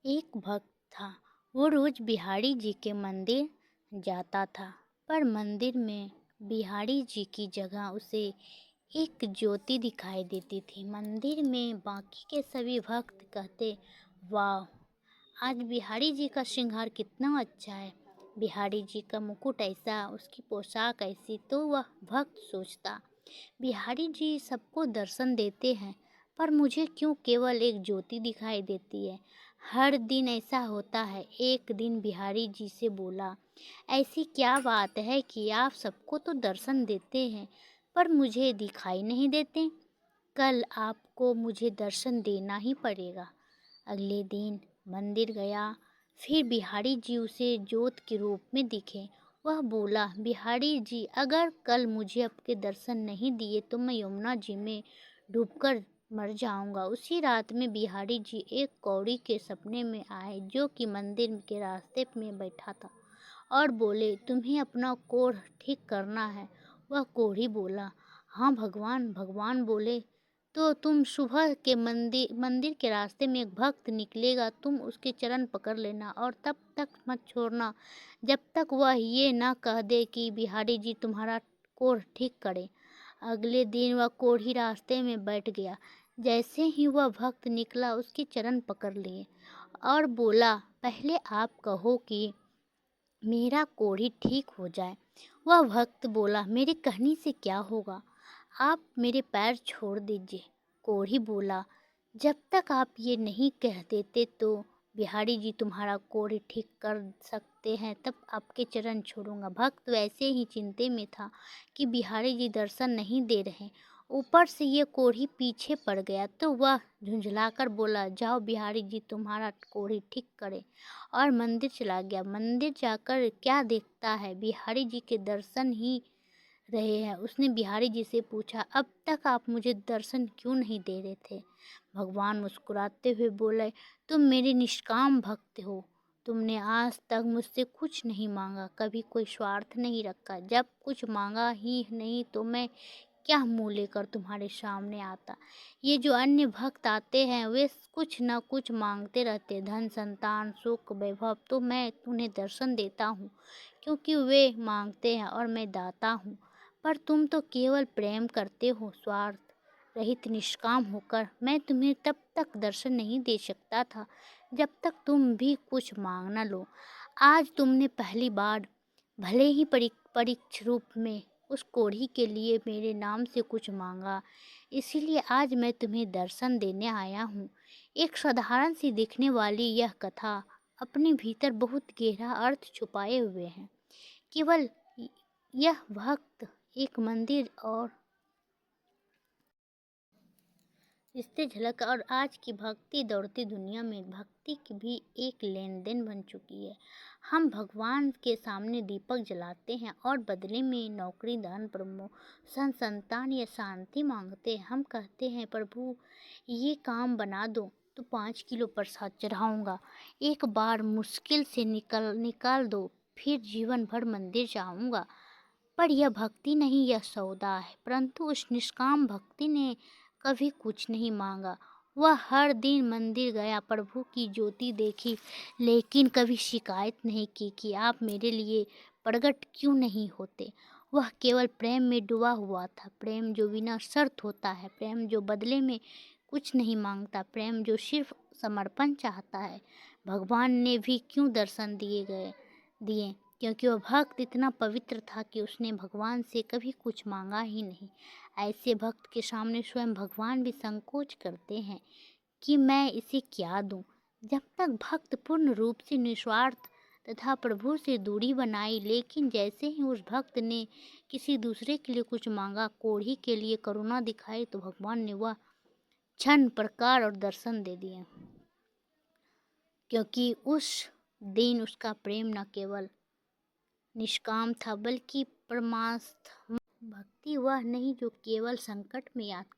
एक भक्त था। वो रोज बिहारी जी के मंदिर जाता था, पर मंदिर में बिहारी जी की जगह उसे एक ज्योति दिखाई देती थी। मंदिर में बाकी के सभी भक्त कहते, वाह, आज बिहारी जी का श्रृंगार कितना अच्छा है, बिहारी जी का मुकुट ऐसा, उसकी पोशाक ऐसी। तो वह भक्त सोचता, बिहारी जी सबको दर्शन देते हैं, पर मुझे क्यों केवल एक ज्योति दिखाई देती है। हर दिन ऐसा होता है। एक दिन बिहारी जी से बोला, ऐसी क्या बात है कि आप सबको तो दर्शन देते हैं, पर मुझे दिखाई नहीं देते। कल आपको मुझे दर्शन देना ही पड़ेगा। अगले दिन मंदिर गया, फिर बिहारी जी उसे जोत के रूप में दिखे। वह बोला, बिहारी जी, अगर कल मुझे आपके दर्शन नहीं दिए तो मैं यमुना जी में डूबकर मर जाऊंगा। उसी रात में बिहारी जी एक कौड़ी के सपने में आए, जो कि मंदिर के रास्ते में बैठा था, और बोले, तुम्हें अपना कोढ़ ठीक करना है। वह कोढ़ी बोला, हाँ भगवान। भगवान बोले, तो तुम सुबह के मंदिर के रास्ते में एक भक्त निकलेगा, तुम उसके चरण पकड़ लेना और तब तक मत छोड़ना जब तक वह ये ना कह दे कि बिहारी जी तुम्हारा कोढ़ ठीक करे। अगले दिन वह कोढ़ी रास्ते में बैठ गया। जैसे ही वह भक्त निकला, उसके चरण पकड़ लिए और बोला, पहले आप कहो कि मेरा कोढ़ी ठीक हो जाए। वह भक्त बोला, मेरे कहने से क्या होगा, आप मेरे पैर छोड़ दीजिए। कोढ़ी बोला, जब तक आप ये नहीं कह देते तो बिहारी जी तुम्हारा कोढ़ी ठीक कर सकते हैं, तब आपके चरण छोड़ूंगा। भक्त वैसे ही चिंते में था कि बिहारी जी दर्शन नहीं दे रहे, ऊपर से ये कोढ़ी पीछे पड़ गया, तो वह झुंझलाकर बोला, जाओ बिहारी जी तुम्हारा कोढ़ी ठीक करे, और मंदिर चला गया। मंदिर जाकर क्या देखता है, बिहारी जी के दर्शन ही रहे हैं। उसने बिहारी जी से पूछा, अब तक आप मुझे दर्शन क्यों नहीं दे रहे थे। भगवान मुस्कुराते हुए बोले, तुम मेरे निष्काम भक्त हो, तुमने आज तक मुझसे कुछ नहीं मांगा, कभी कोई स्वार्थ नहीं रखा। जब कुछ मांगा ही नहीं तो मैं क्या मुँह लेकर तुम्हारे सामने आता। ये जो अन्य भक्त आते हैं वे कुछ न कुछ मांगते रहते, धन, संतान, सुख, वैभव। तो मैं उन्हें दर्शन देता हूँ क्योंकि वे मांगते हैं और मैं दाता हूँ। पर तुम तो केवल प्रेम करते हो, स्वार्थ रहित निष्काम होकर। मैं तुम्हें तब तक दर्शन नहीं दे सकता था जब तक तुम भी कुछ मांग न लो। आज तुमने पहली बार, भले ही परीक्ष रूप में, उस कोढ़ी के लिए मेरे नाम से कुछ मांगा, इसीलिए आज मैं तुम्हें दर्शन देने आया हूँ। एक साधारण सी दिखने वाली यह कथा अपने भीतर बहुत गहरा अर्थ छुपाए हुए है। केवल यह भक्त एक मंदिर और इससे झलक, और आज की भक्ति दौड़ती दुनिया में भक्ति की भी एक लेन देन बन चुकी है। हम भगवान के सामने दीपक जलाते हैं और बदले में नौकरी, धन, प्रमोशन, संतान या शांति मांगते हैं। हम कहते हैं, प्रभु ये काम बना दो तो 5 किलो प्रसाद चढ़ाऊंगा, एक बार मुश्किल से निकाल दो, फिर जीवन भर मंदिर जाऊंगा। पर यह भक्ति नहीं, यह सौदा है। परंतु उस निष्काम भक्ति ने कभी कुछ नहीं मांगा। वह हर दिन मंदिर गया, प्रभु की ज्योति देखी, लेकिन कभी शिकायत नहीं की कि आप मेरे लिए प्रकट क्यों नहीं होते। वह केवल प्रेम में डूबा हुआ था, प्रेम जो बिना शर्त होता है, प्रेम जो बदले में कुछ नहीं मांगता, प्रेम जो सिर्फ समर्पण चाहता है। भगवान ने भी क्यों दर्शन दिए, क्योंकि वह भक्त इतना पवित्र था कि उसने भगवान से कभी कुछ मांगा ही नहीं। ऐसे भक्त के सामने स्वयं भगवान भी संकोच करते हैं कि मैं इसे क्या दूं। जब तक भक्त पूर्ण रूप से निस्वार्थ तथा प्रभु से दूरी बनाई, लेकिन जैसे ही उस भक्त ने किसी दूसरे के लिए कुछ मांगा, कोढ़ी के लिए करुणा दिखाई, तो भगवान ने वह क्षण प्रकार और दर्शन दे दिए, क्योंकि उस दिन उसका प्रेम न केवल निष्काम था बल्कि परमार्थ। भक्ति वह नहीं जो केवल संकट में याद कर